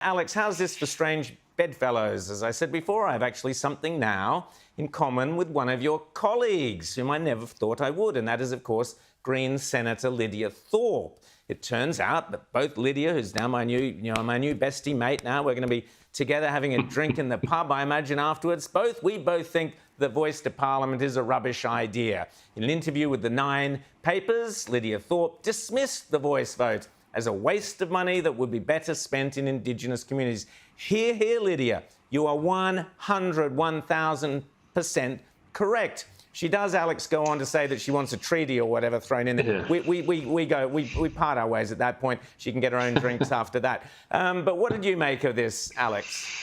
Alex, how's this for strange bedfellows? As I said before, I have actually something now in common with one of your colleagues, whom I never thought I would, and that is, of course, Greens Senator Lydia Thorpe. It turns out that both Lydia, who's now my new bestie mate now, we're going to be together having a drink in the pub, I imagine, afterwards. We both think the voice to Parliament is a rubbish idea. In an interview with the Nine papers, Lydia Thorpe dismissed the voice vote as a waste of money that would be better spent in Indigenous communities. Hear, hear, Lydia. You are 1,000% correct. She does, Alex, go on to say that she wants a treaty or whatever thrown in there. Yeah. We part our ways at that point. She can get her own drinks after that. But what did you make of this, Alex?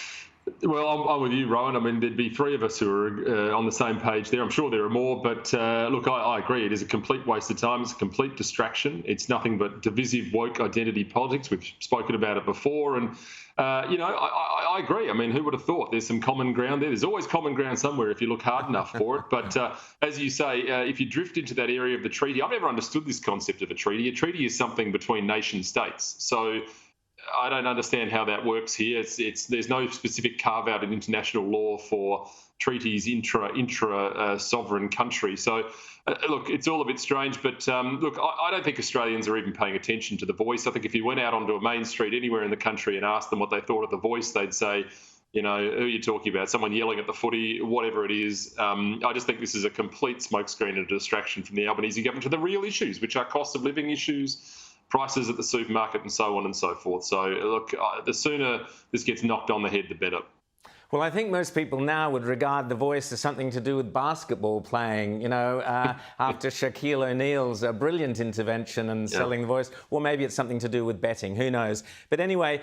Well, I'm with you, Rowan. I mean, there'd be three of us who are on the same page there. I'm sure there are more, but look, I agree. It is a complete waste of time. It's a complete distraction. It's nothing but divisive, woke identity politics. We've spoken about it before, and I agree. I mean, who would have thought? There's some common ground there. There's always common ground somewhere if you look hard enough for it. But as you say, if you drift into that area of the treaty, I've never understood this concept of a treaty. A treaty is something between nation states. So I don't understand how that works here. There's no specific carve out in international law for treaties intra sovereign country. So look, it's all a bit strange. But look, I don't think Australians are even paying attention to the voice. I think if you went out onto a main street anywhere in the country and asked them what they thought of the voice, they'd say, you know, who are you talking about? Someone yelling at the footy, whatever it is. I just think this is a complete smokescreen and a distraction from the Albanese government to the real issues, which are cost of living issues, prices at the supermarket, and so on and so forth. So, look, the sooner this gets knocked on the head, the better. Well, I think most people now would regard the voice as something to do with basketball playing, you know, after Shaquille O'Neal's brilliant intervention and selling the voice. Or maybe it's something to do with betting, who knows. But anyway,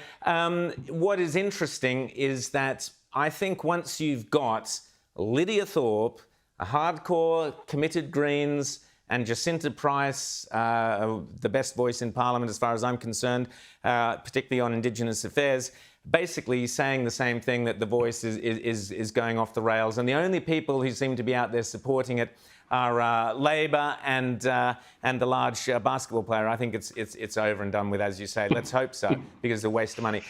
what is interesting is that I think once you've got Lydia Thorpe, a hardcore, committed Greens, and Jacinta Price, the best voice in Parliament as far as I'm concerned, particularly on Indigenous affairs, basically saying the same thing, that the voice is going off the rails. And the only people who seem to be out there supporting it are Labor and the large basketball player. I think it's over and done with, as you say. Let's hope so, because it's a waste of money.